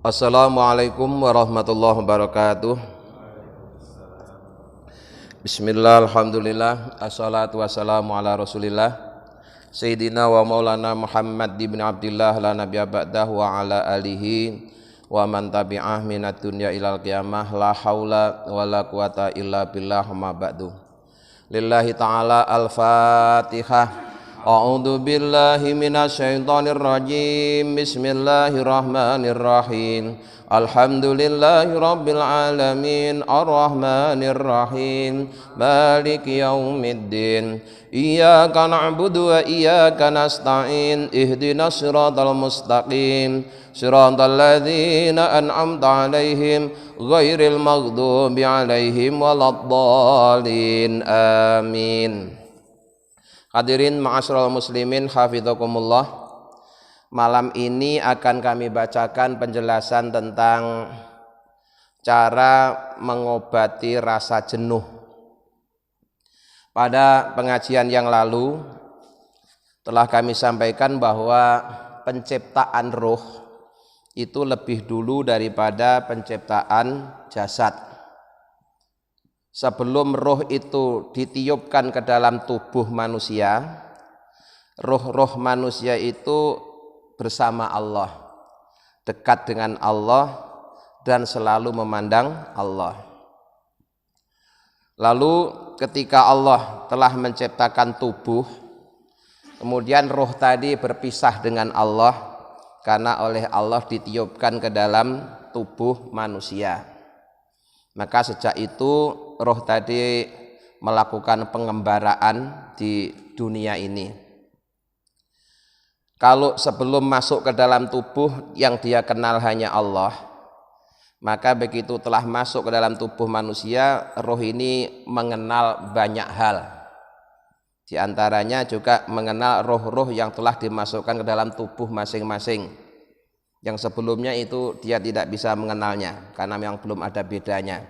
Assalamualaikum warahmatullahi wabarakatuh. Bismillah, alhamdulillah, assalatu wassalamu ala rasulillah Sayyidina wa maulana Muhammad ibn Abdillah la nabiyya ba'dah wa ala alihi wa man tabi'ah minad dunya ilal qiyamah la haula wa la quwata illa billah ma ba'du. Lillahi ta'ala al-fatihah. A'udzu billahi minasyaitonir rajim. Bismillahirrahmanirrahim. Alhamdulillahi rabbil alamin arrahmanir rahim maliki yaumiddin. Iyyaka na'budu wa iyyaka nasta'in. Ihdinas siratal mustaqim. Siratal ladzina an'amta 'alaihim ghairil maghdubi 'alaihim waladdallin. Amin. Hadirin ma'asyiral muslimin hafizakumullah. Malam ini akan kami bacakan penjelasan tentang cara mengobati rasa jenuh. Pada pengajian yang lalu telah kami sampaikan bahwa penciptaan ruh itu lebih dulu daripada penciptaan jasad. Sebelum roh itu ditiupkan ke dalam tubuh manusia, roh-roh manusia itu bersama Allah, dekat dengan Allah dan selalu memandang Allah. Lalu ketika Allah telah menciptakan tubuh, kemudian roh tadi berpisah dengan Allah karena oleh Allah ditiupkan ke dalam tubuh manusia. Maka sejak itu roh tadi melakukan pengembaraan di dunia ini. Kalau sebelum masuk ke dalam tubuh yang dia kenal hanya Allah, maka begitu telah masuk ke dalam tubuh manusia, roh ini mengenal banyak hal. Di antaranya juga mengenal roh-roh yang telah dimasukkan ke dalam tubuh masing-masing. Yang sebelumnya itu dia tidak bisa mengenalnya karena memang belum ada bedanya.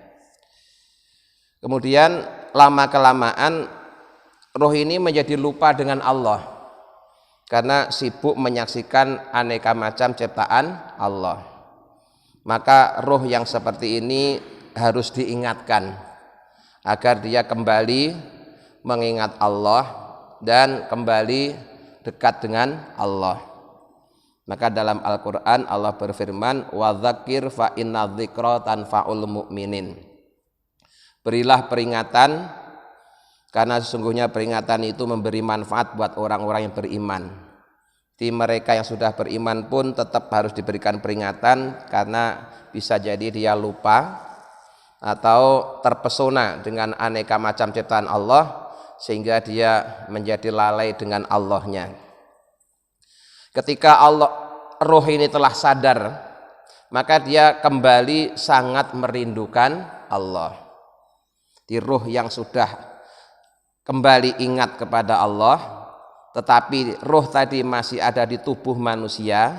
Kemudian lama-kelamaan roh ini menjadi lupa dengan Allah karena sibuk menyaksikan aneka macam ciptaan Allah. Maka roh yang seperti ini harus diingatkan agar dia kembali mengingat Allah dan kembali dekat dengan Allah. Maka dalam Al-Quran Allah berfirman, wa dzakir fa inna dzikra tanfa'ul mu'minin. Berilah peringatan karena sesungguhnya peringatan itu memberi manfaat buat orang-orang yang beriman. Di mereka yang sudah beriman pun tetap harus diberikan peringatan karena bisa jadi dia lupa atau terpesona dengan aneka macam ciptaan Allah sehingga dia menjadi lalai dengan Allahnya. Ketika roh ini telah sadar, maka dia kembali sangat merindukan Allah. Di roh yang sudah kembali ingat kepada Allah, tetapi roh tadi masih ada di tubuh manusia,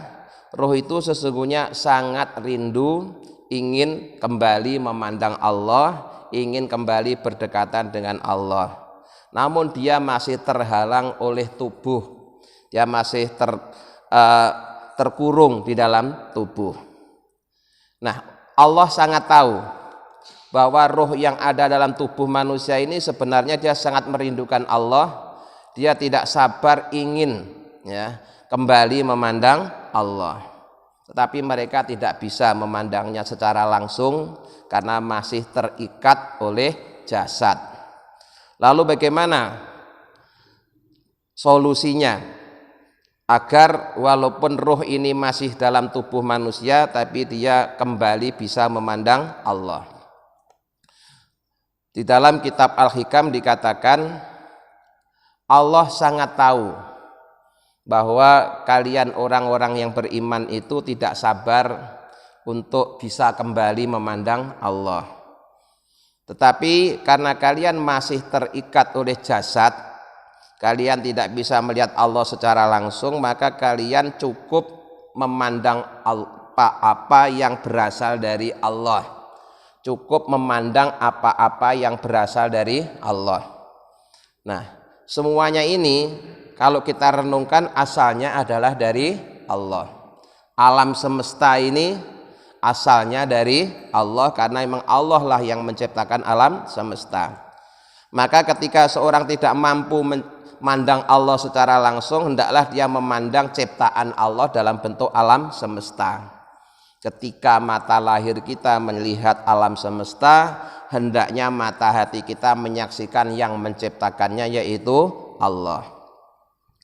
roh itu sesungguhnya sangat rindu, ingin kembali memandang Allah, ingin kembali berdekatan dengan Allah. Namun dia masih terhalang oleh tubuh, dia masih terkurung di dalam tubuh. Nah, Allah sangat tahu bahwa roh yang ada dalam tubuh manusia ini sebenarnya dia sangat merindukan Allah. Dia tidak sabar ingin kembali memandang Allah. Tetapi mereka tidak bisa memandangnya secara langsung karena masih terikat oleh jasad. Lalu bagaimana solusinya? Agar walaupun roh ini masih dalam tubuh manusia tapi dia kembali bisa memandang Allah. Di dalam kitab Al-Hikam dikatakan Allah sangat tahu bahwa kalian orang-orang yang beriman itu tidak sabar untuk bisa kembali memandang Allah. Tetapi karena kalian masih terikat oleh jasad, kalian tidak bisa melihat Allah secara langsung, maka kalian cukup memandang apa-apa yang berasal dari Allah. Cukup memandang apa-apa yang berasal dari Allah. Nah, semuanya ini kalau kita renungkan asalnya adalah dari Allah. Alam semesta ini asalnya dari Allah, karena memang Allah lah yang menciptakan alam semesta. Maka ketika seorang tidak mampu memandang Allah secara langsung, hendaklah dia memandang ciptaan Allah dalam bentuk alam semesta. Ketika mata lahir kita melihat alam semesta, hendaknya mata hati kita menyaksikan yang menciptakannya, yaitu Allah.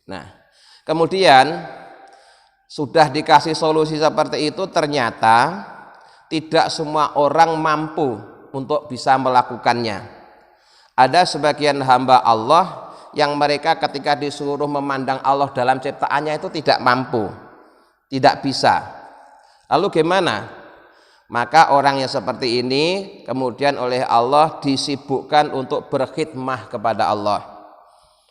Nah, kemudian sudah dikasih solusi seperti itu, ternyata tidak semua orang mampu untuk bisa melakukannya. Ada sebagian hamba Allah yang mereka ketika disuruh memandang Allah dalam ciptaannya itu tidak mampu, tidak bisa. Lalu gimana? Maka orang yang seperti ini kemudian oleh Allah disibukkan untuk berkhidmah kepada Allah.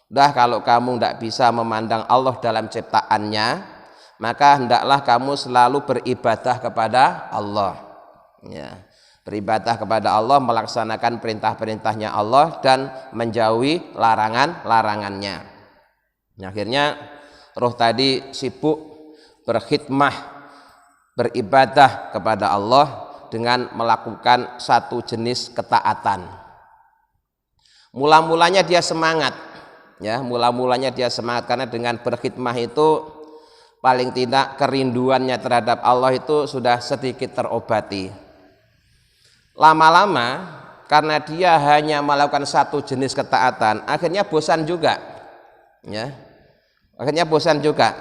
Dah, kalau kamu tidak bisa memandang Allah dalam ciptaannya, maka hendaklah kamu selalu beribadah kepada Allah. Ya, beribadah kepada Allah, melaksanakan perintah-perintahnya Allah dan menjauhi larangan-larangannya. Akhirnya roh tadi sibuk berkhidmah, beribadah kepada Allah dengan melakukan satu jenis ketaatan. Mula-mulanya dia semangat, ya, mula-mulanya dia semangat karena dengan berkhidmah itu paling tidak kerinduannya terhadap Allah itu sudah sedikit terobati. Lama-lama karena dia hanya melakukan satu jenis ketaatan, akhirnya bosan juga, ya, akhirnya bosan juga.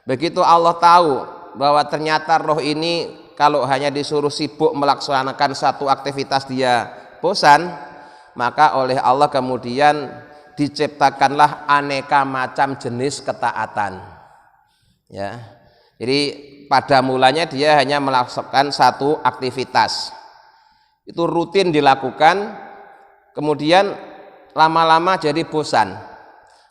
Begitu Allah tahu bahwa ternyata roh ini kalau hanya disuruh sibuk melaksanakan satu aktivitas dia bosan, maka oleh Allah kemudian diciptakanlah aneka macam jenis ketaatan. Ya, jadi pada mulanya dia hanya melaksanakan satu aktivitas, itu rutin dilakukan, kemudian lama-lama jadi bosan.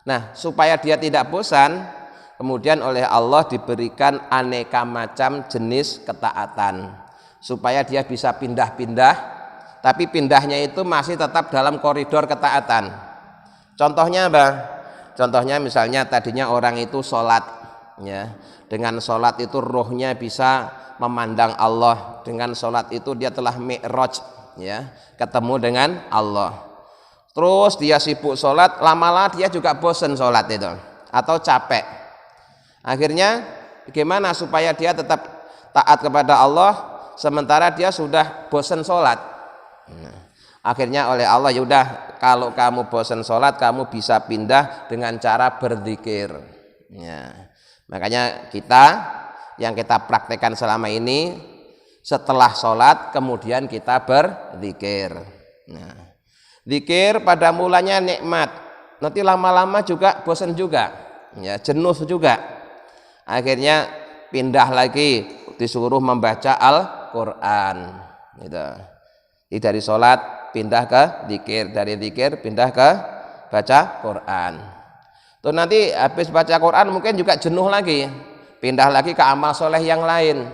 Nah, supaya dia tidak bosan, kemudian oleh Allah diberikan aneka macam jenis ketaatan supaya dia bisa pindah-pindah, tapi pindahnya itu masih tetap dalam koridor ketaatan. Contohnya apa? Contohnya misalnya tadinya orang itu sholat, ya, dengan sholat itu rohnya bisa memandang Allah, dengan sholat itu dia telah mi'raj, ya, ketemu dengan Allah. Terus dia sibuk sholat, lama-lama dia juga bosan sholat itu atau capek. Akhirnya bagaimana supaya dia tetap taat kepada Allah sementara dia sudah bosan sholat? Akhirnya oleh Allah, yaudah kalau kamu bosan sholat kamu bisa pindah dengan cara berzikir. Ya. Makanya yang kita praktekkan selama ini, setelah sholat kemudian kita berzikir. Nah, zikir pada mulanya nikmat, nanti lama-lama juga bosan juga, ya, jenuh juga. Akhirnya pindah lagi, disuruh membaca Al-Quran, gitu. Jadi dari sholat pindah ke zikir, dari zikir pindah ke baca Quran. Tuh nanti habis baca Quran mungkin juga jenuh lagi, pindah lagi ke amal soleh yang lain,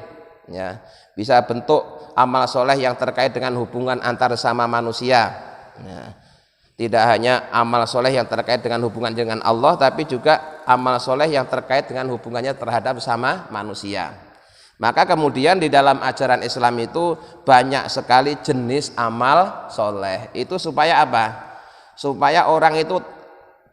ya, bisa bentuk amal soleh yang terkait dengan hubungan antar sama manusia, ya. Tidak hanya amal soleh yang terkait dengan hubungan dengan Allah, tapi juga amal soleh yang terkait dengan hubungannya terhadap sama manusia. Maka kemudian di dalam ajaran Islam itu banyak sekali jenis amal soleh. Itu supaya apa? Supaya orang itu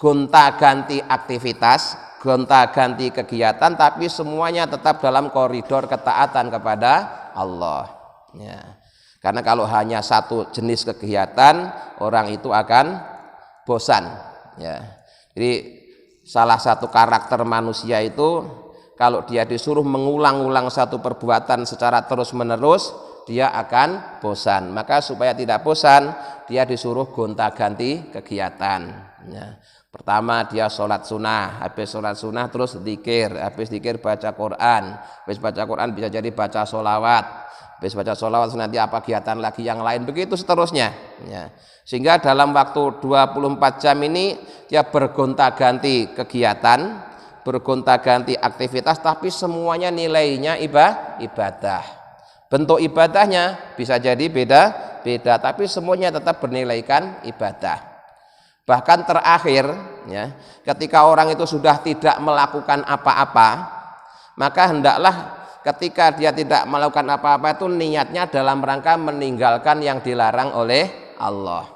gonta-ganti aktivitas, gonta-ganti kegiatan, tapi semuanya tetap dalam koridor ketaatan kepada Allah. Ya. Karena kalau hanya satu jenis kegiatan, orang itu akan bosan. Ya. Jadi salah satu karakter manusia itu kalau dia disuruh mengulang-ulang satu perbuatan secara terus-menerus, dia akan bosan. Maka supaya tidak bosan, dia disuruh gonta-ganti kegiatan. Ya. Pertama dia sholat sunnah, habis sholat sunnah terus zikir, habis zikir baca Quran, habis baca Quran bisa jadi baca sholawat. Habis baca sholawat nanti apa kegiatan lagi yang lain, begitu seterusnya, ya. Sehingga dalam waktu 24 jam ini dia bergonta-ganti kegiatan, bergonta-ganti aktivitas, tapi semuanya nilainya ibadah. Bentuk ibadahnya bisa jadi beda-beda, tapi semuanya tetap bernilaikan ibadah. Bahkan terakhir, ya, ketika orang itu sudah tidak melakukan apa-apa, maka hendaklah ketika dia tidak melakukan apa-apa itu niatnya dalam rangka meninggalkan yang dilarang oleh Allah.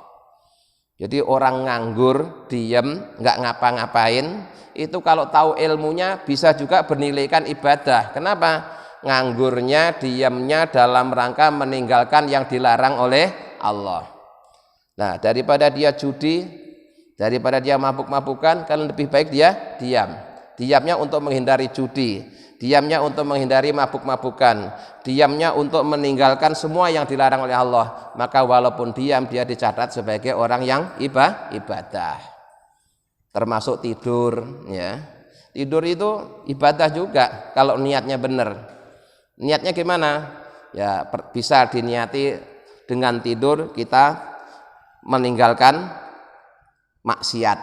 Jadi orang nganggur, diem, nggak ngapa-ngapain, itu kalau tahu ilmunya bisa juga bernilaikan ibadah. Kenapa? Nganggurnya, diamnya dalam rangka meninggalkan yang dilarang oleh Allah. Nah, daripada dia judi, daripada dia mabuk-mabukan, kan lebih baik dia diam. Diamnya untuk menghindari judi, diamnya untuk menghindari mabuk-mabukan, diamnya untuk meninggalkan semua yang dilarang oleh Allah. Maka walaupun diam, dia dicatat sebagai orang yang ibadah. Termasuk tidur, ya. Tidur itu ibadah juga kalau niatnya benar. Niatnya gimana? Ya bisa diniati dengan tidur kita meninggalkan maksiat.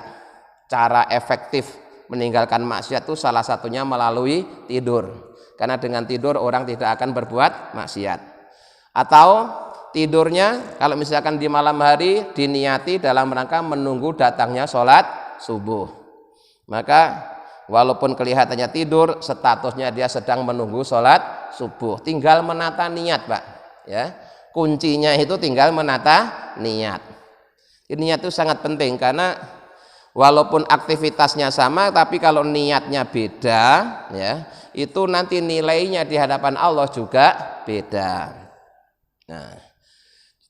Cara efektif meninggalkan maksiat itu salah satunya melalui tidur. Karena dengan tidur orang tidak akan berbuat maksiat. Atau tidurnya kalau misalkan di malam hari diniati dalam rangka menunggu datangnya sholat subuh. Maka walaupun kelihatannya tidur, statusnya dia sedang menunggu sholat subuh. Tinggal menata niat, Pak. Ya, kuncinya itu tinggal menata niat. Niat itu sangat penting karena walaupun aktivitasnya sama, tapi kalau niatnya beda, ya, itu nanti nilainya di hadapan Allah juga beda. Nah,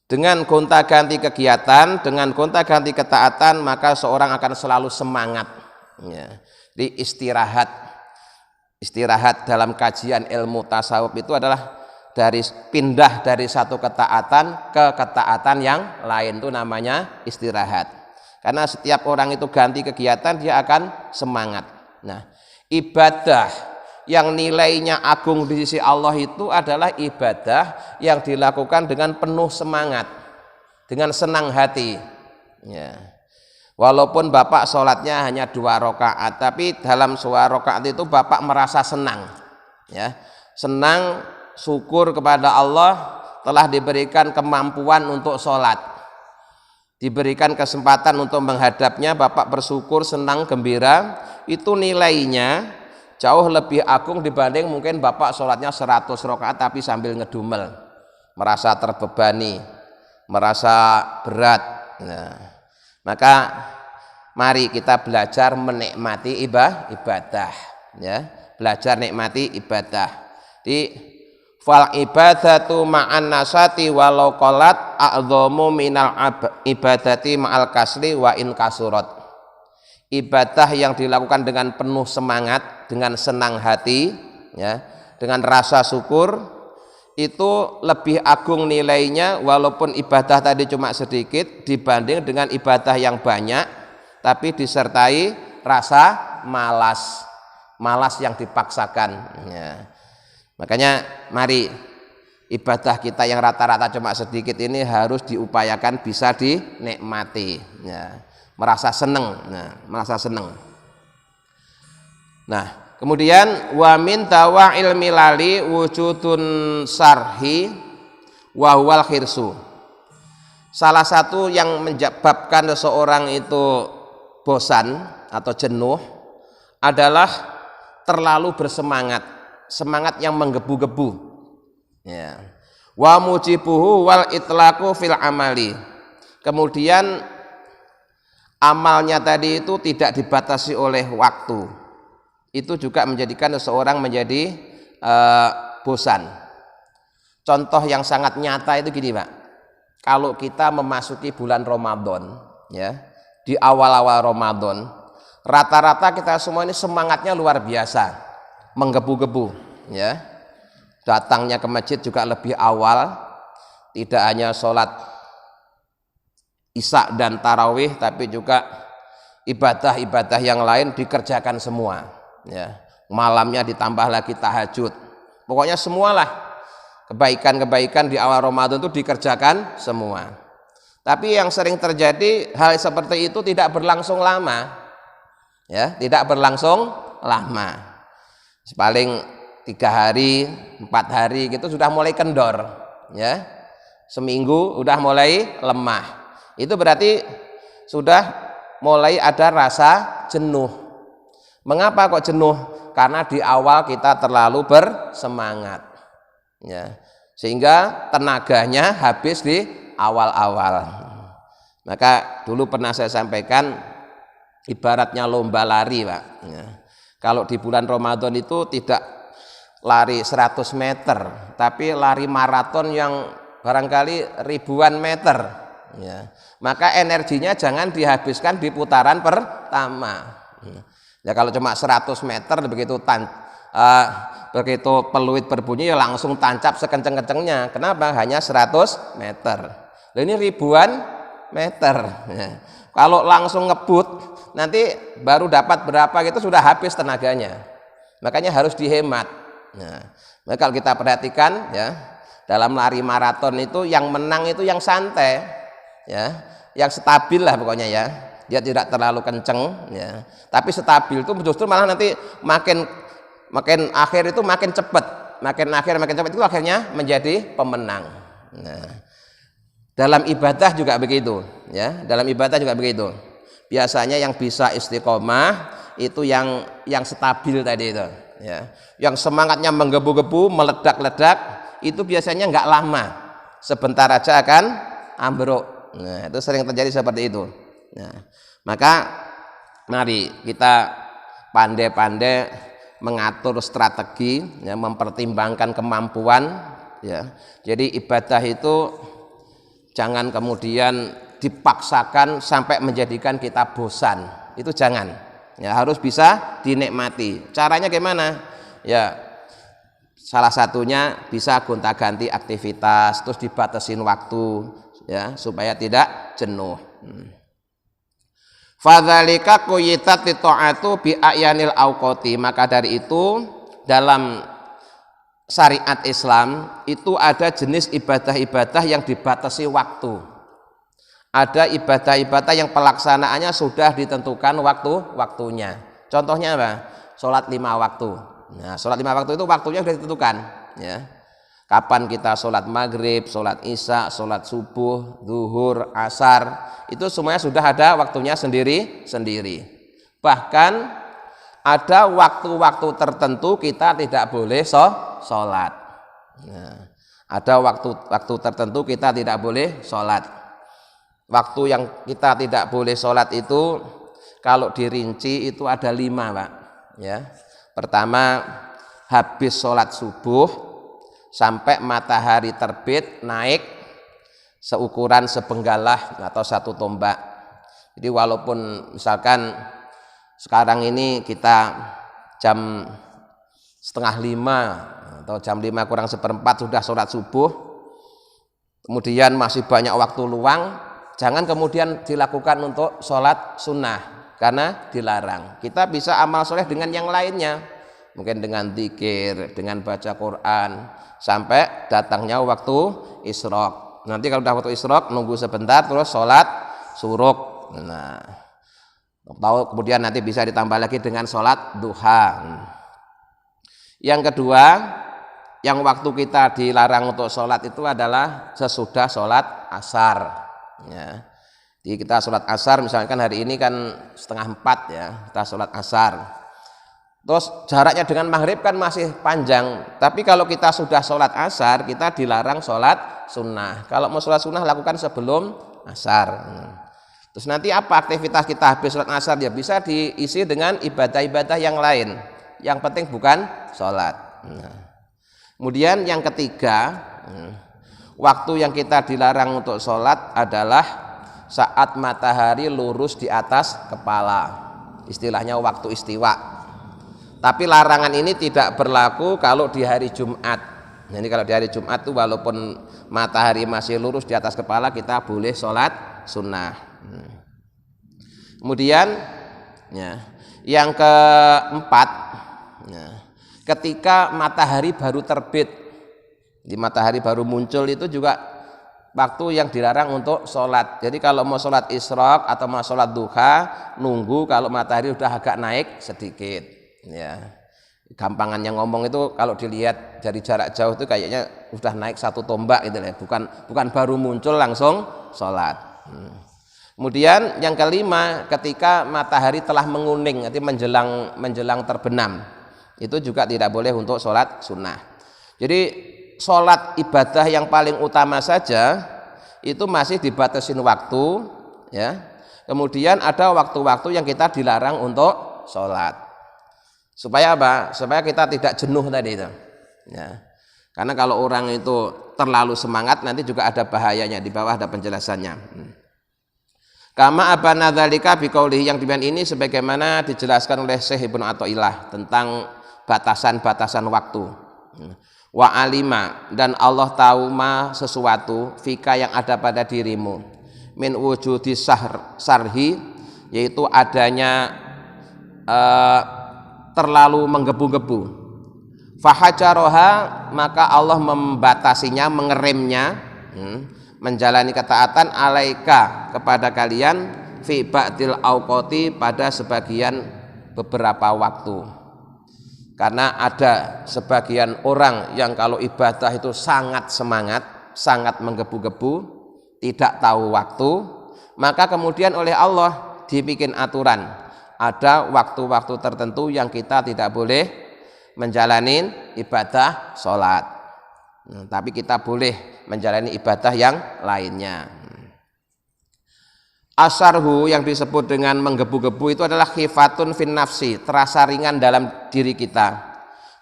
dengan gonta-ganti kegiatan, dengan gonta-ganti ketaatan, maka seorang akan selalu semangat. Ya. Di istirahat dalam kajian ilmu tasawuf itu adalah pindah dari satu ketaatan ke ketaatan yang lain, itu namanya istirahat. Karena setiap orang itu ganti kegiatan dia akan semangat. Nah, ibadah yang nilainya agung di sisi Allah itu adalah ibadah yang dilakukan dengan penuh semangat, dengan senang hati. Ya. Walaupun bapak sholatnya hanya 2 rakaat, tapi dalam 2 rakaat itu bapak merasa senang, ya, senang, syukur kepada Allah telah diberikan kemampuan untuk sholat, diberikan kesempatan untuk menghadapnya, bapak bersyukur, senang, gembira. Itu nilainya jauh lebih agung dibanding mungkin bapak sholatnya 100 rakaat tapi sambil ngedumel, merasa terbebani, merasa berat. Nah, maka mari kita belajar menikmati ibadah, ya, belajar nikmati ibadah. Di fal ibadatu ma'an nasati walau qalat a'dhamu minal ibadati ma'al kasli wa in kasurat. Ibadah yang dilakukan dengan penuh semangat, dengan senang hati, ya, dengan rasa syukur, itu lebih agung nilainya walaupun ibadah tadi cuma sedikit dibanding dengan ibadah yang banyak tapi disertai rasa malas yang dipaksakan, ya. Makanya mari ibadah kita yang rata-rata cuma sedikit ini harus diupayakan bisa dinikmati, ya. Merasa senang, merasa senang. Nah, kemudian wa min tawa'il milali wujudun sarhi wa huwal khirsu. Salah satu yang menyebabkan seseorang itu bosan atau jenuh adalah terlalu bersemangat, semangat yang menggebu-gebu. Ya. Wa mujibuhu wal itlaqu fil amali. Kemudian amalnya tadi itu tidak dibatasi oleh waktu. Itu juga menjadikan seseorang menjadi bosan. Contoh yang sangat nyata itu gini, Pak. Kalau kita memasuki bulan Ramadan, ya, di awal-awal Ramadan, rata-rata kita semua ini semangatnya luar biasa, menggebu-gebu, ya. Datangnya ke masjid juga lebih awal, tidak hanya sholat Isya dan tarawih, tapi juga ibadah-ibadah yang lain dikerjakan semua, ya. Malamnya ditambah lagi tahajud, pokoknya semualah kebaikan-kebaikan di awal Ramadan itu dikerjakan semua. Tapi yang sering terjadi hal seperti itu tidak berlangsung lama, ya, tidak berlangsung lama. Paling 3 hari, 4 hari gitu sudah mulai kendor, ya. Seminggu udah mulai lemah. Itu berarti sudah mulai ada rasa jenuh. Mengapa kok jenuh? Karena di awal kita terlalu bersemangat, ya, sehingga tenaganya habis di awal-awal. Maka dulu pernah saya sampaikan ibaratnya lomba lari, Pak. Ya. Kalau di bulan Ramadan itu tidak lari 100 meter, tapi lari maraton yang barangkali ribuan meter. Ya. Maka energinya jangan dihabiskan di putaran pertama. Ya kalau cuma 100 meter begitu peluit berbunyi ya langsung tancap sekenceng-kencengnya. Kenapa? Hanya 100 meter. Nah, ini ribuan meter. Ya. Kalau langsung ngebut nanti baru dapat berapa gitu sudah habis tenaganya. Makanya harus dihemat. Nah, maka kalau kita perhatikan ya dalam lari maraton itu yang menang itu yang santai, ya, yang stabil lah pokoknya ya. Dia tidak terlalu kenceng, ya. Tapi stabil itu justru malah nanti makin akhir itu makin cepat, makin cepat itu akhirnya menjadi pemenang. Nah, dalam ibadah juga begitu, ya. Dalam ibadah juga begitu. Biasanya yang bisa istiqomah itu yang stabil tadi itu, ya. Yang semangatnya menggebu-gebu, meledak-ledak itu biasanya nggak lama, sebentar aja akan ambruk. Nah, itu sering terjadi seperti itu. Nah, maka mari kita pandai-pandai mengatur strategi, ya, mempertimbangkan kemampuan, ya. Jadi ibadah itu jangan kemudian dipaksakan sampai menjadikan kita bosan. Itu jangan. Ya, harus bisa dinikmati. Caranya gimana? Ya, salah satunya bisa gonta-ganti aktivitas, terus dibatasin waktu, ya, supaya tidak jenuh. Fadzalika quyitat ta'atu bi ayanil auqati. Maka dari itu dalam syariat Islam itu ada jenis ibadah-ibadah yang dibatasi waktu. Ada ibadah-ibadah yang pelaksanaannya sudah ditentukan waktunya. Contohnya apa? Sholat 5 waktu. Nah, sholat 5 waktu itu waktunya sudah ditentukan, ya. Kapan kita sholat maghrib, sholat isya, sholat subuh, zuhur, asar, itu semuanya sudah ada waktunya sendiri-sendiri. Bahkan ada waktu-waktu tertentu kita tidak boleh sholat. Nah, ada waktu tertentu kita tidak boleh sholat. Waktu yang kita tidak boleh sholat itu kalau dirinci itu ada 5, Pak. Ya. Pertama, habis sholat subuh sampai matahari terbit naik seukuran sepenggalah atau 1 tombak. Jadi walaupun misalkan sekarang ini kita jam 4:30 atau jam 5 kurang seperempat sudah sholat subuh, kemudian masih banyak waktu luang, jangan kemudian dilakukan untuk sholat sunnah karena dilarang. Kita bisa amal soleh dengan yang lainnya, mungkin dengan zikir, dengan baca Quran, sampai datangnya waktu isyraq. Nanti kalau sudah waktu isyraq nunggu sebentar terus sholat syuruk. Nah, tahu kemudian nanti bisa ditambah lagi dengan sholat duha. Yang kedua, yang waktu kita dilarang untuk sholat itu adalah sesudah sholat asar. Ya. Jadi kita sholat asar, misalkan hari ini kan 3:30 ya, kita sholat asar. Terus jaraknya dengan maghrib kan masih panjang. Tapi kalau kita sudah sholat asar, kita dilarang sholat sunnah. Kalau mau sholat sunnah lakukan sebelum asar. Terus nanti apa aktivitas kita habis sholat asar? Ya bisa diisi dengan ibadah-ibadah yang lain. Yang penting bukan sholat. Kemudian yang ketiga, waktu yang kita dilarang untuk sholat adalah saat matahari lurus di atas kepala. Istilahnya waktu istiwa. Tapi larangan ini tidak berlaku kalau di hari Jumat. Jadi kalau di hari Jumat itu walaupun matahari masih lurus di atas kepala kita boleh sholat sunnah. Kemudian ya, yang keempat, ya, ketika matahari baru terbit, di matahari baru muncul itu juga waktu yang dilarang untuk sholat. Jadi kalau mau sholat isyraq atau mau sholat duha, nunggu kalau matahari udah agak naik sedikit. Ya, gampangan yang ngomong itu kalau dilihat dari jarak jauh itu kayaknya udah naik 1 tombak gitu ya, bukan baru muncul langsung sholat. Kemudian yang kelima, ketika matahari telah menguning, nanti menjelang terbenam, itu juga tidak boleh untuk sholat sunnah. Jadi sholat ibadah yang paling utama saja itu masih dibatasin waktu, ya. Kemudian ada waktu-waktu yang kita dilarang untuk sholat. Supaya apa? Supaya kita tidak jenuh tadi itu. Ya. Karena kalau orang itu terlalu semangat, nanti juga ada bahayanya. Di bawah ada penjelasannya. Kama abana dzalika biqaulih, yang demikian ini sebagaimana dijelaskan oleh Syekh Ibnu Athaillah tentang batasan-batasan waktu. Wa alima, dan Allah tahu ma sesuatu fika yang ada pada dirimu, min wujudi sarhi, yaitu adanya terlalu menggebu-gebu. Fahajaroha, maka Allah membatasinya, mengeremnya, menjalani ketaatan alaika kepada kalian fi ba'dil auqati, pada sebagian beberapa waktu. Karena ada sebagian orang yang kalau ibadah itu sangat semangat, sangat menggebu-gebu, tidak tahu waktu, maka kemudian oleh Allah dibikin aturan, ada waktu-waktu tertentu yang kita tidak boleh menjalani ibadah sholat, tapi kita boleh menjalani ibadah yang lainnya. Asarhu, yang disebut dengan menggebu-gebu itu adalah khifatun fin nafsi, terasa ringan dalam diri kita.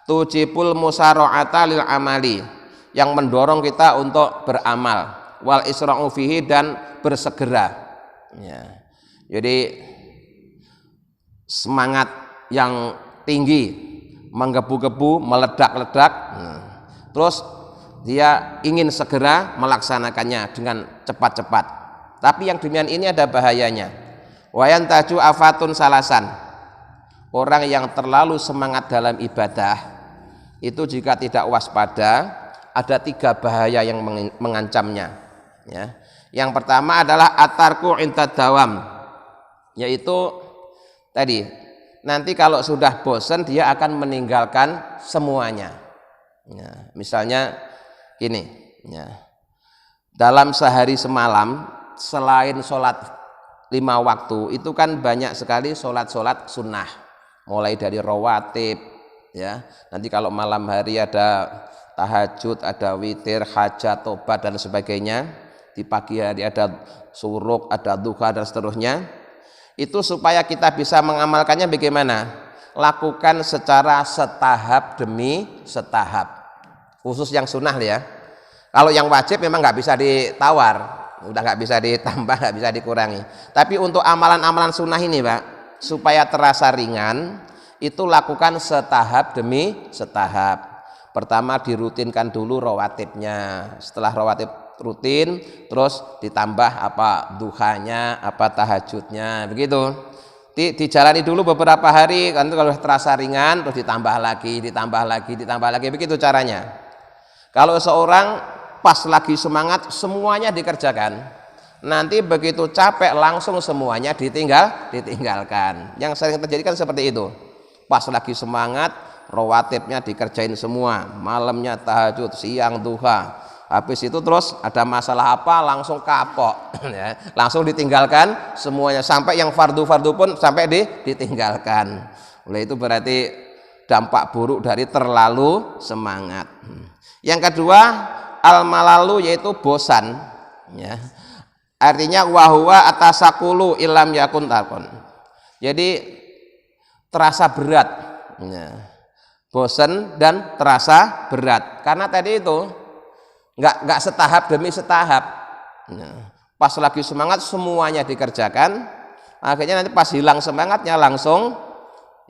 Tujibul musara'ata lil amali, yang mendorong kita untuk beramal. Wal isra'u fihi, dan bersegera. Ya. Jadi semangat yang tinggi, menggebu-gebu, meledak-ledak. Terus dia ingin segera melaksanakannya dengan cepat-cepat. Tapi yang demikian ini ada bahayanya. Wayan taju afatun salasan, orang yang terlalu semangat dalam ibadah itu jika tidak waspada, ada 3 bahaya yang mengancamnya, ya. Yang pertama adalah atarku inta dawam, yaitu tadi, nanti kalau sudah bosan dia akan meninggalkan semuanya, ya. Misalnya gini, ya. Dalam sehari semalam, selain sholat 5 waktu, itu kan banyak sekali sholat-sholat sunnah, mulai dari rawatib, ya. Nanti kalau malam hari ada tahajud, ada witir, hajat, tobat, dan sebagainya. Di pagi hari ada suruk, ada duha, dan seterusnya. Itu supaya kita bisa mengamalkannya bagaimana? Lakukan secara setahap demi setahap, khusus yang sunnah ya. Kalau yang wajib memang nggak bisa ditawar, udah nggak bisa ditambah, nggak bisa dikurangi. Tapi untuk amalan-amalan sunnah ini Pak, supaya terasa ringan, itu lakukan setahap demi setahap. Pertama dirutinkan dulu rawatibnya, setelah rawatib rutin, terus ditambah apa duhanya, apa tahajudnya, begitu. Dijalani dulu beberapa hari, kan kalau terasa ringan, terus ditambah lagi, begitu caranya. Kalau seorang pas lagi semangat semuanya dikerjakan, nanti begitu capek langsung semuanya ditinggalkan. Yang sering terjadi kan seperti itu. Pas lagi semangat, rawatibnya dikerjain semua, malamnya tahajud, siang duha, habis itu terus ada masalah apa langsung kapok, ya. Langsung ditinggalkan semuanya, sampai yang fardu-fardu pun sampai ditinggalkan. Oleh itu berarti dampak buruk dari terlalu semangat. Yang kedua, al-malalu, yaitu bosan, ya. Artinya wahwa atasakulu ilam yakun tarkon. Jadi terasa berat, ya. Bosan dan terasa berat karena tadi itu nggak setahap demi setahap, ya. Pas lagi semangat semuanya dikerjakan, akhirnya nanti pas hilang semangatnya langsung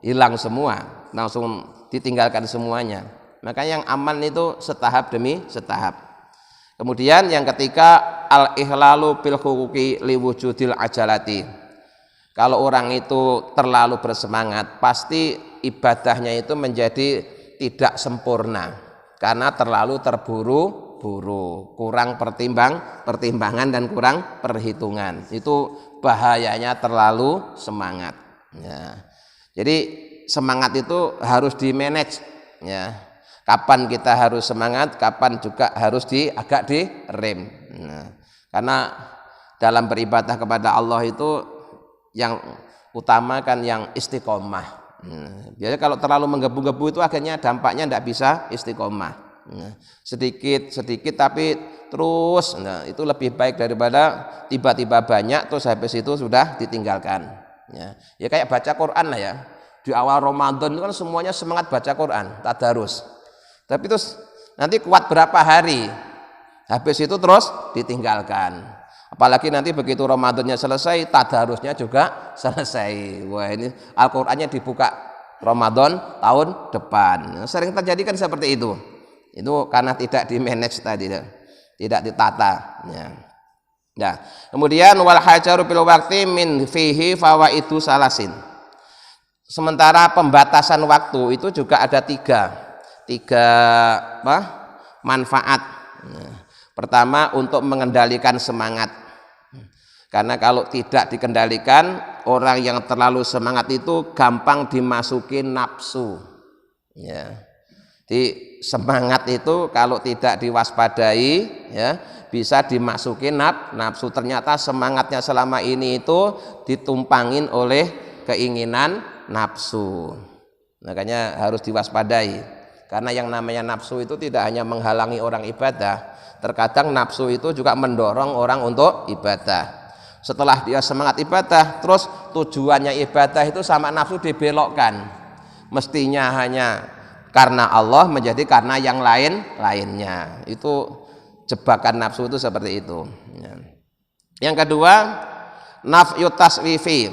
hilang semua, langsung ditinggalkan semuanya. Makanya yang aman itu setahap demi setahap. Kemudian yang ketiga, al-ihlalu bil huquqi liwujudil ajalati. Kalau orang itu terlalu bersemangat, pasti ibadahnya itu menjadi tidak sempurna karena terlalu terburu-buru, kurang pertimbangan dan kurang perhitungan. Itu bahayanya terlalu semangat, ya. Jadi semangat itu harus di-manage, ya. Kapan kita harus semangat, kapan juga harus agak direm. Nah, karena dalam beribadah kepada Allah itu yang utama kan yang istiqomah. Biasanya kalau terlalu menggebu-gebu itu akhirnya dampaknya tidak bisa istiqomah. Sedikit tapi terus, itu lebih baik daripada tiba-tiba banyak terus habis itu sudah ditinggalkan. Ya kayak baca Quran lah ya. Di awal Ramadan itu kan semuanya semangat baca Quran, tadarus. Tapi terus nanti kuat berapa hari, habis itu terus ditinggalkan. Apalagi nanti begitu Ramadannya selesai, tadarusnya juga selesai. Wah, ini Al-Qur'annya dibuka Ramadan tahun depan. Sering terjadi kan seperti itu. Itu karena tidak di-manage tadi, tidak ditata. Nah, kemudian wal hajaru bil waqti min fihi fawaidu salasin. Sementara pembatasan waktu itu juga ada tiga manfaat. Pertama, untuk mengendalikan semangat. Karena kalau tidak dikendalikan, orang yang terlalu semangat itu gampang dimasukin nafsu. Di semangat itu kalau tidak diwaspadai, bisa dimasukin nafsu. Ternyata semangatnya selama ini itu ditumpangin oleh keinginan nafsu. Makanya harus diwaspadai. Karena yang namanya nafsu itu tidak hanya menghalangi orang ibadah, terkadang nafsu itu juga mendorong orang untuk ibadah. Setelah dia semangat ibadah, terus tujuannya ibadah itu sama nafsu dibelokkan. Mestinya hanya karena Allah menjadi karena yang lainnya. Itu jebakan nafsu itu seperti itu. Yang kedua, nafyu taswifi,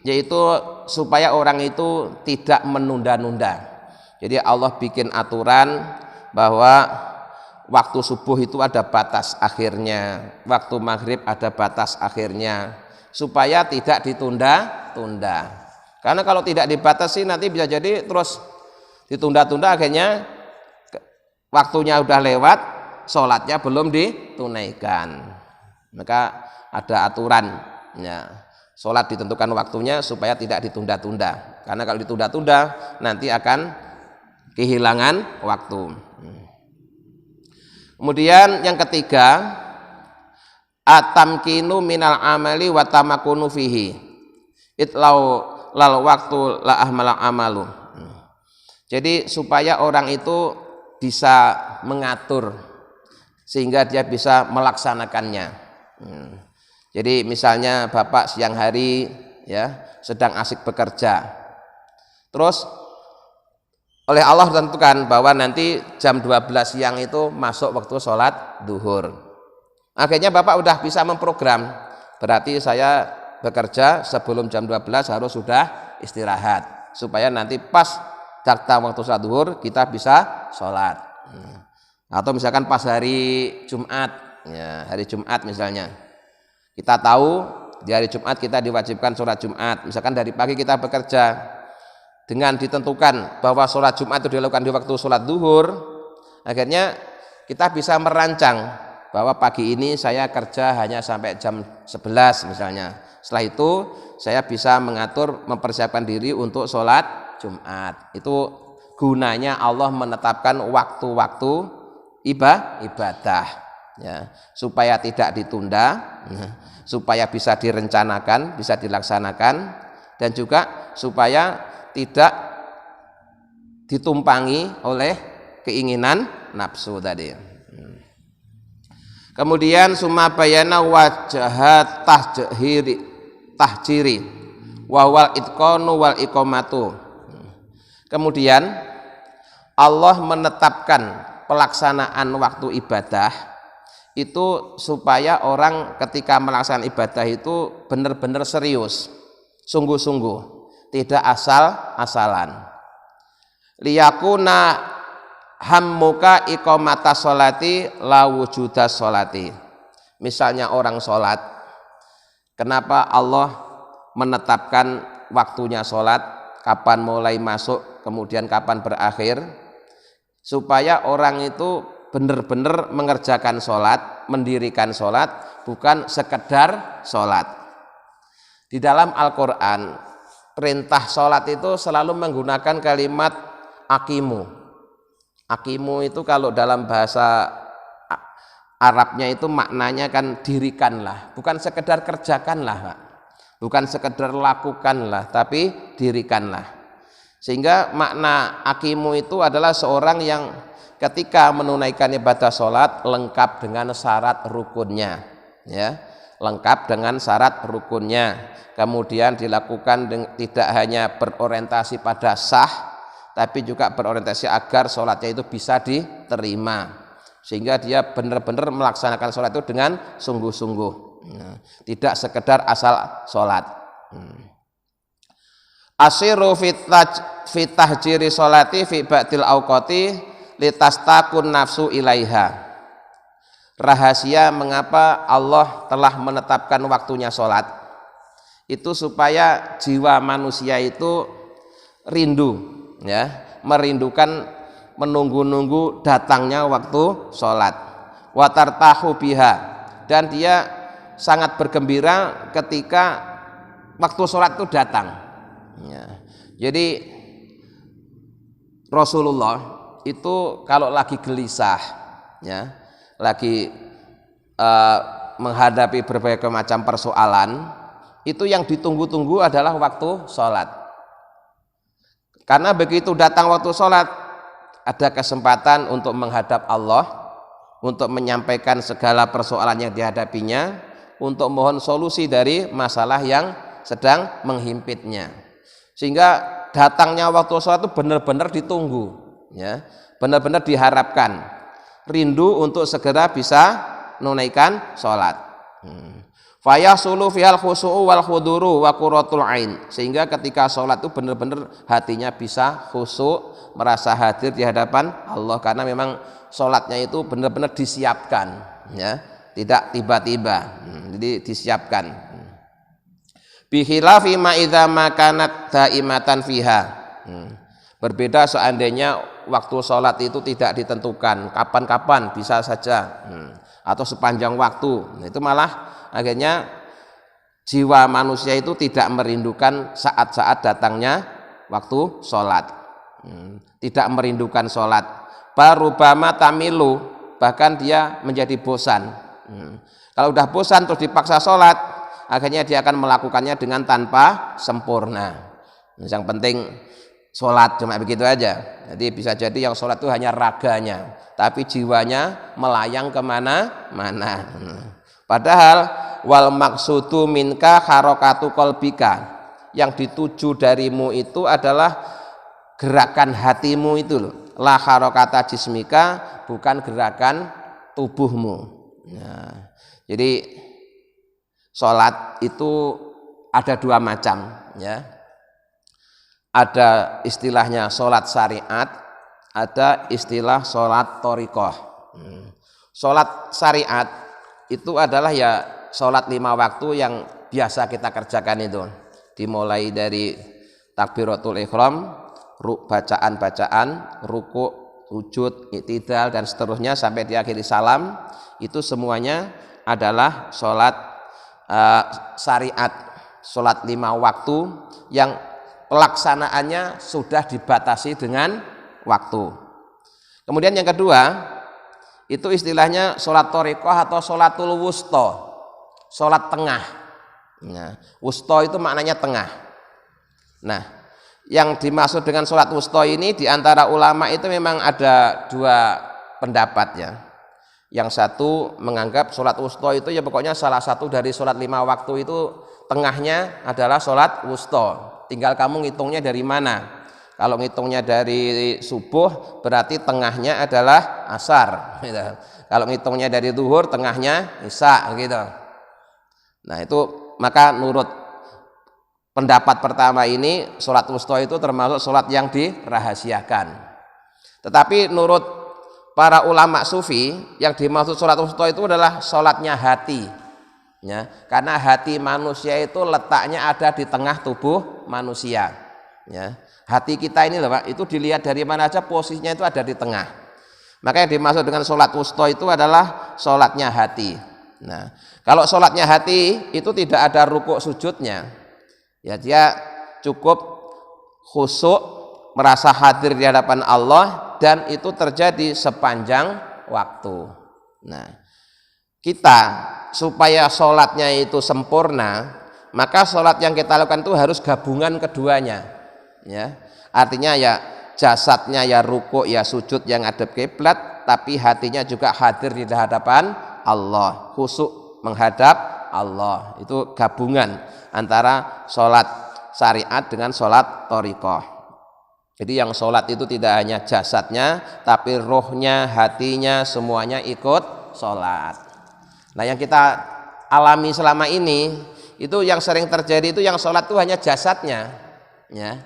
yaitu supaya orang itu tidak menunda-nunda. Jadi Allah bikin aturan bahwa waktu subuh itu ada batas akhirnya, waktu maghrib ada batas akhirnya, supaya tidak ditunda-tunda. Karena kalau tidak dibatasi nanti bisa jadi terus ditunda-tunda, akhirnya waktunya udah lewat, sholatnya belum ditunaikan. Maka ada aturannya, sholat ditentukan waktunya supaya tidak ditunda-tunda. Karena kalau ditunda-tunda nanti akan kehilangan waktu. Kemudian yang ketiga, atamkinu minal amali wa tamakunu fihi itlau lal waktu la ahmal amalu. Jadi supaya orang itu bisa mengatur sehingga dia bisa melaksanakannya. Jadi misalnya Bapak siang hari sedang asik bekerja, terus oleh Allah tentukan bahwa nanti jam 12 siang itu masuk waktu sholat duhur. Akhirnya Bapak udah bisa memprogram, berarti saya bekerja sebelum jam 12 harus sudah istirahat, supaya nanti pas dakta waktu sholat duhur kita bisa sholat. Atau misalkan pas hari Jumat, hari Jumat misalnya, kita tahu di hari Jumat kita diwajibkan sholat Jumat. Misalkan dari pagi kita bekerja, dengan ditentukan bahwa sholat Jumat itu dilakukan di waktu sholat duhur, akhirnya kita bisa merancang bahwa pagi ini saya kerja hanya sampai jam 11 misalnya. Setelah itu saya bisa mengatur, mempersiapkan diri untuk sholat Jumat. Itu gunanya Allah menetapkan waktu-waktu ibadah, supaya tidak ditunda, supaya bisa direncanakan, bisa dilaksanakan, dan juga supaya tidak ditumpangi oleh keinginan nafsu tadi. Kemudian summa bayana wajahat tahjiri wal itqanu wal iqamatu. Kemudian Allah menetapkan pelaksanaan waktu ibadah itu supaya orang ketika melaksanakan ibadah itu benar-benar serius, sungguh-sungguh, tidak asal-asalan. Liyakuna hammuka iqamata sholati la wujuda sholati. Misalnya orang sholat, kenapa Allah menetapkan waktunya sholat, kapan mulai masuk, kemudian kapan berakhir, supaya orang itu benar-benar mengerjakan sholat, mendirikan sholat, bukan sekedar sholat. Di dalam Al-Quran, perintah sholat itu selalu menggunakan kalimat akimu. Akimu itu kalau dalam bahasa Arabnya itu maknanya kan dirikanlah, bukan sekedar kerjakanlah, Pak. Bukan sekedar lakukanlah, tapi dirikanlah. Sehingga makna aqimu itu adalah seorang yang ketika menunaikan ibadah sholat lengkap dengan syarat rukunnya, ya, lengkap dengan syarat rukunnya. Kemudian dilakukan tidak hanya berorientasi pada sah, tapi juga berorientasi agar sholatnya itu bisa diterima, sehingga dia benar-benar melaksanakan sholat itu dengan sungguh-sungguh, tidak sekedar asal sholat. Asiru fitahjiri sholati fi ba'dil awqati litastakun nafsu ilaiha. Rahasia mengapa Allah telah menetapkan waktunya sholat itu supaya jiwa manusia itu rindu, ya, merindukan, menunggu-nunggu datangnya waktu sholat. Watartahu biha, dan dia sangat bergembira ketika waktu sholat itu datang, ya. Jadi Rasulullah itu kalau lagi gelisah, ya, lagi menghadapi berbagai macam persoalan, itu yang ditunggu-tunggu adalah waktu sholat. Karena begitu datang waktu sholat, ada kesempatan untuk menghadap Allah, untuk menyampaikan segala persoalan yang dihadapinya, untuk mohon solusi dari masalah yang sedang menghimpitnya. Sehingga datangnya waktu sholat itu benar-benar ditunggu, ya, benar-benar diharapkan, rindu untuk segera bisa menunaikan sholat. Fayasulu fihal khusu'u wal khuduru wa qurratul ain, sehingga ketika sholat itu benar-benar hatinya bisa khusyuk, merasa hadir di hadapan Allah, karena memang sholatnya itu benar-benar disiapkan, ya, tidak tiba-tiba, jadi disiapkan. Bikhilafi ma idza makanat daimatan fiha. Berbeda seandainya waktu sholat itu tidak ditentukan, kapan-kapan bisa saja, atau sepanjang waktu. Itu malah akhirnya jiwa manusia itu tidak merindukan saat-saat datangnya waktu sholat, tidak merindukan sholat. Barubama tamilu, bahkan dia menjadi bosan. Kalau udah bosan terus dipaksa sholat, akhirnya dia akan melakukannya dengan tanpa sempurna. Yang penting sholat, cuma begitu aja. Jadi bisa jadi yang sholat itu hanya raganya, tapi jiwanya melayang kemana-mana. Padahal wal maksudu minka harokatu kolbika, yang dituju darimu itu adalah gerakan hatimu itu loh. La harokata jismika, bukan gerakan tubuhmu. Nah, jadi sholat itu ada dua macam, ya. Ada istilahnya sholat syariat, ada istilah sholat thoriqah. Sholat syariat itu adalah ya sholat 5 waktu yang biasa kita kerjakan itu, dimulai dari takbiratul ihram, bacaan-bacaan, ruku', sujud, i'tidal, dan seterusnya sampai diakhiri salam. Itu semuanya adalah sholat syariat, sholat 5 waktu yang pelaksanaannya sudah dibatasi dengan waktu. Kemudian yang kedua, itu istilahnya sholat thoriqah atau sholatul wusta, sholat tengah. Nah, wusta itu maknanya tengah. Nah, yang dimaksud dengan sholat wusta ini diantara ulama itu memang ada dua pendapat, ya. Yang satu menganggap sholat wusta itu ya pokoknya salah satu dari sholat 5 waktu itu tengahnya adalah sholat wusta. Tinggal kamu ngitungnya dari mana. Kalau ngitungnya dari subuh berarti tengahnya adalah asar, gitu. Kalau ngitungnya dari zuhur tengahnya isya, gitu. Nah itu, maka menurut pendapat pertama ini sholat wusta itu termasuk sholat yang dirahasiakan. Tetapi menurut para ulama sufi, yang dimaksud sholat wusta itu adalah sholatnya hati, ya. Karena hati manusia itu letaknya ada di tengah tubuh manusia, ya. Hati kita ini loh Pak, itu dilihat dari mana aja posisinya itu ada di tengah. Maka yang dimaksud dengan sholat wusta itu adalah sholatnya hati. Nah, kalau sholatnya hati itu tidak ada rukuk sujudnya, ya dia cukup khusyuk, merasa hadir di hadapan Allah, dan itu terjadi sepanjang waktu. Nah, kita supaya sholatnya itu sempurna, maka sholat yang kita lakukan itu harus gabungan keduanya, ya. Artinya ya jasadnya ya ruku' ya sujud yang ngadep kiblat, tapi hatinya juga hadir di hadapan Allah, khusyuk menghadap Allah. Itu gabungan antara sholat syariat dengan sholat thariqah. Jadi yang sholat itu tidak hanya jasadnya, tapi rohnya, hatinya, semuanya ikut sholat. Nah yang kita alami selama ini, itu yang sering terjadi itu yang sholat itu hanya jasadnya, ya.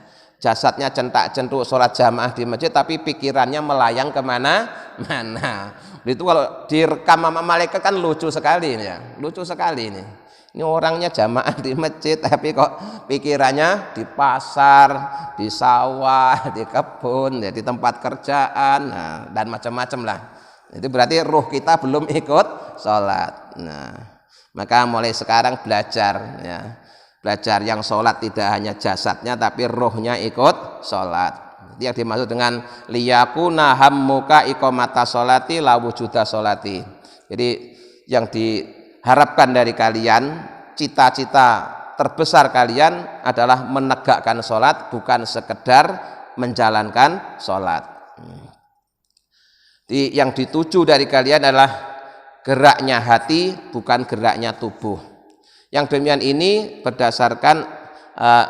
Jasadnya centak-centuk sholat jamaah di masjid, tapi pikirannya melayang kemana-mana. Itu kalau direkam sama malaikat kan lucu sekali, ya. Lucu sekali ini. Ini orangnya jamaah di masjid tapi kok pikirannya di pasar, di sawah, di kebun, ya, di tempat kerjaan, nah, dan macam-macam lah. Itu berarti ruh kita belum ikut sholat. Nah, maka mulai sekarang belajar, ya. Belajar yang sholat tidak hanya jasadnya tapi ruhnya ikut sholat. Itu yang dimaksud dengan liyakuna hammuka iqamata sholati la wujuda sholati. Jadi yang diharapkan dari kalian, cita-cita terbesar kalian adalah menegakkan sholat, bukan sekedar menjalankan sholat. Yang dituju dari kalian adalah geraknya hati, bukan geraknya tubuh. Yang demikian ini berdasarkan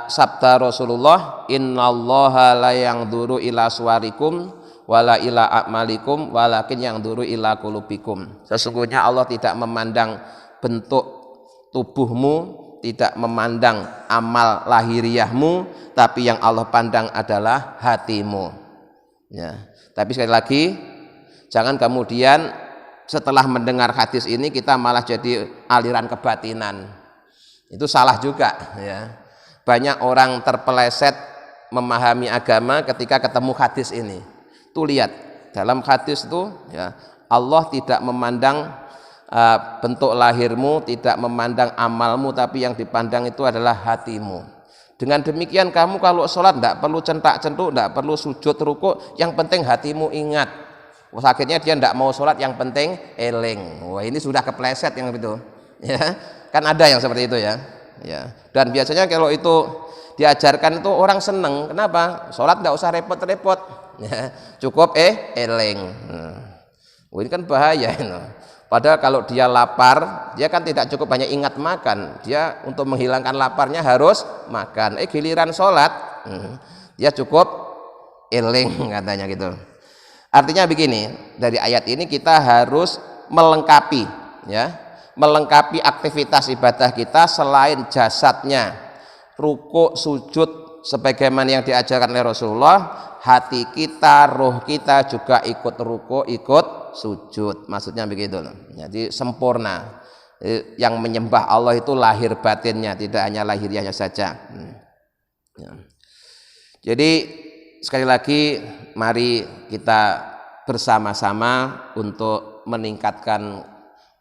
sabda Rasulullah, innallaha la yanzuru ila suwarikum wala ila a'malikum walakin yanzuru ila qulubikum. Sesungguhnya Allah tidak memandang bentuk tubuhmu, tidak memandang amal lahiriahmu, tapi yang Allah pandang adalah hatimu, ya. Tapi sekali lagi, jangan kemudian setelah mendengar hadis ini kita malah jadi aliran kebatinan. Itu salah juga, ya. Banyak orang terpeleset memahami agama ketika ketemu hadis ini. Tuh lihat, dalam hadis itu, ya, Allah tidak memandang bentuk lahirmu, tidak memandang amalmu, tapi yang dipandang itu adalah hatimu. Dengan demikian kamu kalau sholat tidak perlu centak-centuk, tidak perlu sujud ruku, yang penting hatimu ingat. Akhirnya dia tidak mau sholat, yang penting eling. Wah, ini sudah kepleset yang itu, ya. Kan ada yang seperti itu, ya. Ya. Dan biasanya kalau itu diajarkan itu orang seneng. Kenapa? Sholat tidak usah repot-repot, ya. Cukup eling. Ini kan bahaya ini. Padahal kalau dia lapar, dia kan tidak cukup hanya ingat makan, dia untuk menghilangkan laparnya harus makan. Giliran sholat, dia cukup eling katanya gitu. Artinya begini, dari ayat ini kita harus melengkapi, ya, melengkapi aktivitas ibadah kita selain jasadnya, ruku, sujud sebagaimana yang diajarkan oleh Rasulullah, hati kita, roh kita juga ikut ruku, ikut sujud. Maksudnya begitu. Jadi sempurna. Yang menyembah Allah itu lahir batinnya, tidak hanya lahiriahnya saja. Jadi sekali lagi mari kita bersama-sama untuk meningkatkan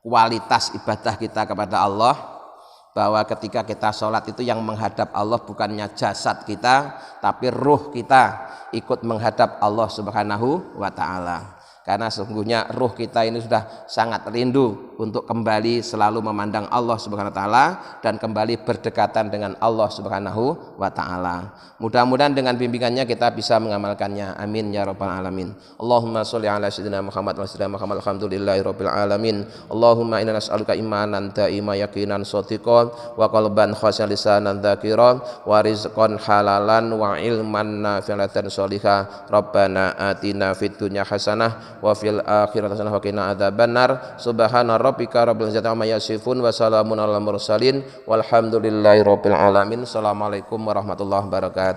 kualitas ibadah kita kepada Allah, bahwa ketika kita sholat itu yang menghadap Allah bukannya jasad kita, tapi ruh kita ikut menghadap Allah Subhanahu wa ta'ala. Karena sesungguhnya ruh kita ini sudah sangat rindu untuk kembali selalu memandang Allah Subhanahu wa ta'ala dan kembali berdekatan dengan Allah Subhanahu wa ta'ala. Mudah-mudahan dengan bimbingannya kita bisa mengamalkannya. Amin ya rabbal alamin. Allahumma sholli ala sayyidina Muhammad wa sallam Muhammad alhamdulillahi rabbil alamin. Allahumma inna nas'aluka imanan da'ima yaqinan shadiqan wa qalban khashi'an lisanan dzakiran wa rizqan halalan wa ilman nafi'an sholihan. Rabbana atina fid dunya hasanah wa fil akhirati hasanah wa qina adzabannar. Subhana rabbika rabbil izzati amma yasifun wa salamun alal mursalin walhamdulillahi rabbil alamin. Assalamualaikum warahmatullahi wabarakatuh.